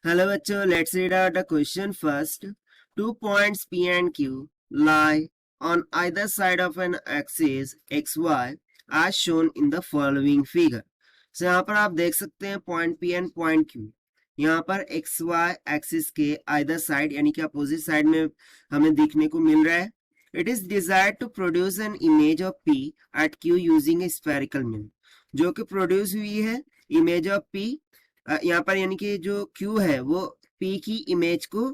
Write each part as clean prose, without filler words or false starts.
Hello बच्चों, let's read out the question first. 2 points P and Q lie on either side of an axis XY as shown in the following figure. So यहाँ पर आप देख सकते हैं point P and point Q. यहाँ पर XY axis के either side यानी कि अपोजिट साइड में हमें देखने को मिल रहा है. It is desired to produce an image of P at Q using a spherical mirror. जो कि प्रोड्यूस हुई है इमेज ऑफ P यहाँ पर यानी कि जो Q है वो P की इमेज को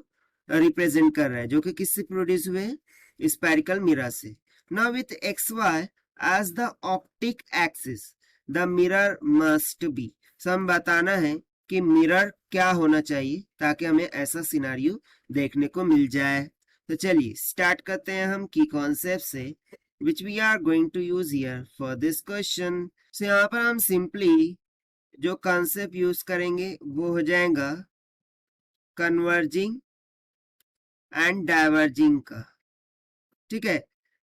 रिप्रेजेंट कर रहा है जो कि किससे प्रोड्यूस हुए हैं स्फेरिकल मिरर से. Now with XY as the optic axis the mirror must be. So हम बताना है कि मिरर क्या होना चाहिए ताकि हमें ऐसा सिनारियो देखने को मिल जाए. तो चलिए स्टार्ट करते हैं हम की कॉन्सेप्ट से which we are going to use here for this question. So यहाँ पर हम सिंपली जो कॉन्सेप्ट यूज करेंगे वो हो जाएगा कन्वर्जिंग एंड डाइवर्जिंग का. ठीक है,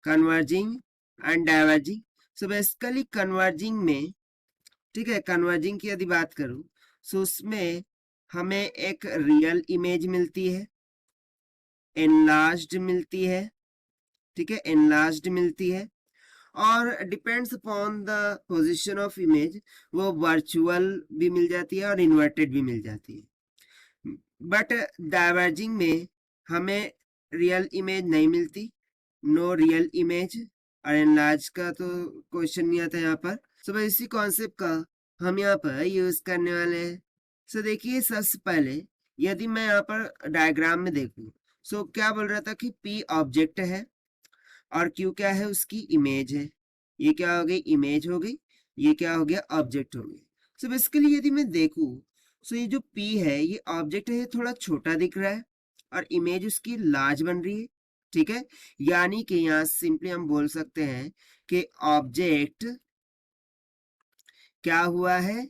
converging and diverging. So basically converging में, ठीक है, कन्वर्जिंग की यदि बात करूं सो उसमें हमें एक रियल इमेज मिलती है, एनलार्ज्ड मिलती है, ठीक है, एनलार्ज्ड मिलती है, और depends upon the position of image वो वर्चुअल भी मिल जाती है और इन्वर्टेड भी मिल जाती है. बट डाइवर्जिंग में हमें रियल इमेज नहीं मिलती, नो रियल इमेज, और एनलार्ज का तो क्वेश्चन नहीं आता यहाँ पर. सो बस इसी कॉन्सेप्ट का हम यहाँ पर यूज करने वाले हैं. सो देखिए सबसे पहले यदि मैं यहाँ पर डायग्राम में देखूं सो क्या बोल रहा था कि P ऑब्जेक्ट है और Q क्या है, उसकी इमेज है. ये क्या हो गई, इमेज हो गई, ये क्या हो गया, ऑब्जेक्ट हो गया. सो बेसिकली यदि मैं देखूं सो ये जो P है ये ऑब्जेक्ट है, ये थोड़ा छोटा दिख रहा है और इमेज उसकी लार्ज बन रही है. ठीक है, यानी कि यहाँ सिंपली हम बोल सकते हैं कि ऑब्जेक्ट क्या हुआ है,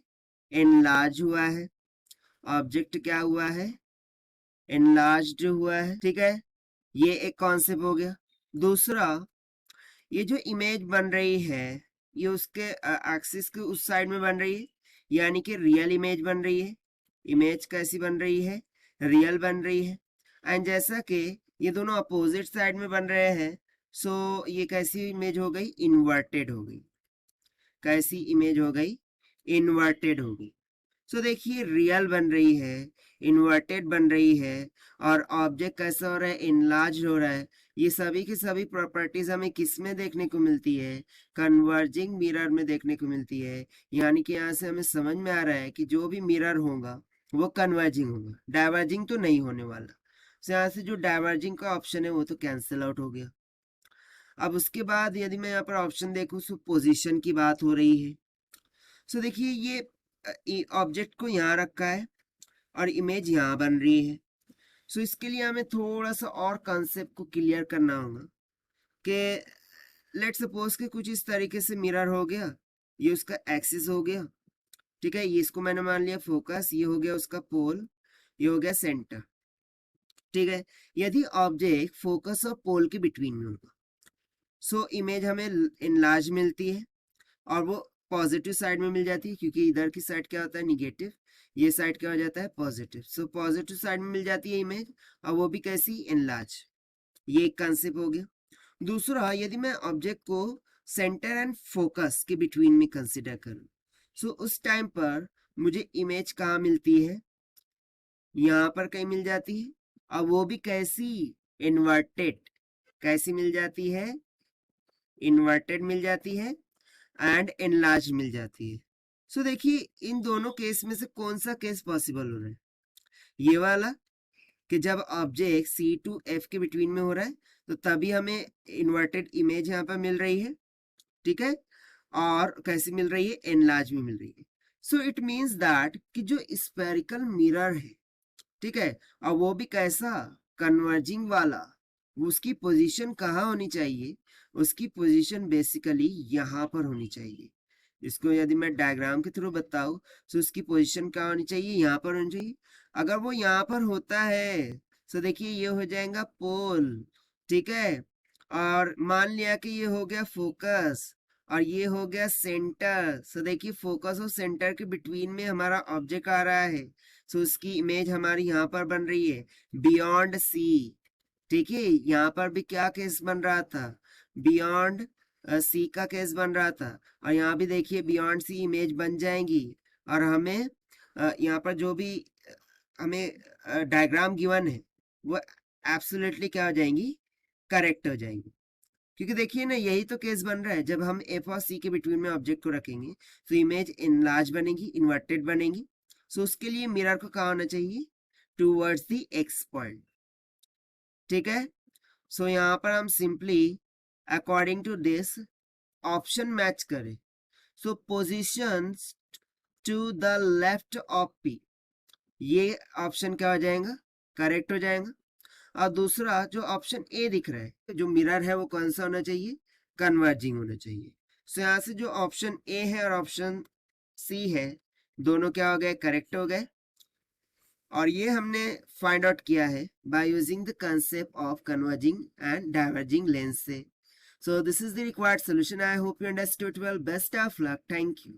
एनलार्ज हुआ है. ऑब्जेक्ट क्या हुआ है, एनलार्ज्ड हुआ है. ठीक है, ये एक कॉन्सेप्ट हो गया. दूसरा, ये जो इमेज बन रही है ये उसके एक्सिस के उस साइड में बन रही है, यानी कि रियल इमेज बन रही है. इमेज कैसी बन रही है, रियल बन रही है. एंड जैसा कि ये दोनों अपोजिट साइड में बन रहे हैं सो ये कैसी इमेज हो गई, इन्वर्टेड हो गई. कैसी इमेज हो गई, इन्वर्टेड हो गई. सो देखिए रियल बन रही है, इन्वर्टेड बन रही है, और ऑब्जेक्ट कैसा हो रहा है, इनलार्ज हो रहा है. ये सभी की सभी प्रॉपर्टीज हमें किस में देखने को मिलती है, कन्वर्जिंग मिरर में देखने को मिलती है. यानी कि यहाँ से हमें समझ में आ रहा है कि जो भी मिरर होगा वो कन्वर्जिंग होगा, डाइवर्जिंग तो नहीं होने वाला. तो यहाँ से जो डाइवर्जिंग का ऑप्शन है वो तो कैंसिल आउट हो गया. अब उसके बाद यदि मैं यहाँ पर ऑप्शन देखूँ सो पोजिशन की बात हो रही है. सो देखिए ये ऑब्जेक्ट को यहाँ रखा है और इमेज यहाँ बन रही है. सो इसके लिए हमें थोड़ा सा और कॉन्सेप्ट को क्लियर करना होगा कि लेट सपोज कि कुछ इस तरीके से मिरर हो गया, ये उसका एक्सिस हो गया. ठीक है, ये इसको मैंने मान लिया फोकस, ये हो गया उसका पोल, ये हो गया सेंटर. ठीक है, यदि ऑब्जेक्ट फोकस और पोल के बिटवीन में होगा सो इमेज हमें इनलार्ज मिलती है और वो पॉजिटिव साइड में मिल जाती है, क्योंकि इधर की साइड क्या होता है निगेटिव, ये साइड क्या हो जाता है पॉजिटिव. सो पॉजिटिव साइड में मिल जाती है इमेज, और वो भी कैसी, एनलार्ज. ये एक कंसेप्ट हो गया. दूसरा, यदि मैं ऑब्जेक्ट को सेंटर एंड फोकस के बिटवीन में कंसिडर करूं सो उस टाइम पर मुझे इमेज कहाँ मिलती है, यहाँ पर कहीं मिल जाती है, और वो भी कैसी, इन्वर्टेड. कैसी मिल जाती है, इन्वर्टेड मिल जाती है एंड एनलार्ज मिल जाती है. सो देखिए इन दोनों केस में से कौन सा केस पॉसिबल हो रहा है, ये वाला कि जब ऑब्जेक्ट C टू F के बिटवीन में हो रहा है तो तभी हमें इन्वर्टेड इमेज यहाँ पर मिल रही है. ठीक है, और कैसी मिल रही है, एनलार्ज में मिल रही है. सो इट मीन्स दैट कि जो स्फेरिकल मिरर है, ठीक है, और वो भी कैसा, कन्वर्जिंग वाला, उसकी पोजीशन कहाँ होनी चाहिए, उसकी पोजीशन बेसिकली यहाँ पर होनी चाहिए. इसको यदि मैं डायग्राम के थ्रू बताऊं तो उसकी पोजीशन कहाँ होनी चाहिए, यहाँ पर होनी चाहिए. अगर वो यहाँ पर होता है तो देखिए ये हो जाएगा पोल. ठीक है, और मान लिया कि ये हो गया फोकस और ये हो गया सेंटर. सो देखिए फोकस और सेंटर के बिटवीन में हमारा ऑब्जेक्ट आ रहा है, सो उसकी इमेज हमारी यहाँ पर बन रही है बियॉन्ड सी। ठीक है, यहाँ पर भी क्या केस बन रहा था, बियॉन्ड सी का केस बन रहा था, और यहाँ भी देखिए बियॉन्ड सी इमेज बन जाएंगी, और हमें यहाँ पर जो भी हमें डायग्राम गिवन है वो एब्सोल्युटली क्या हो जाएंगी, करेक्ट हो जाएंगी। क्योंकि देखिए ना, यही तो केस बन रहा है, जब हम एफ और सी के बिटवीन में ऑब्जेक्ट को रखेंगे तो इमेज इनलार्ज बनेगी, इन्वर्टेड बनेगी। सो उसके लिए मिरर को कहाँ होना चाहिए, टूवर्ड्स द एक्स पॉइंट। ठीक है, सो यहाँ पर हम simply according to this option match करें। So position to the left of P, ये ऑप्शन क्या हो जाएगा, करेक्ट हो जाएगा। और दूसरा जो ऑप्शन ए दिख रहा है, जो मिरर है वो कौन सा होना चाहिए, कन्वर्जिंग होना चाहिए। सो यहाँ से जो ऑप्शन ए है और ऑप्शन सी है, दोनों क्या हो गए, करेक्ट हो गए। और ये हमने फाइंड आउट किया है by using the concept of converging and diverging lens से। So this is the required solution. I hope you understood well. Best of luck. Thank you.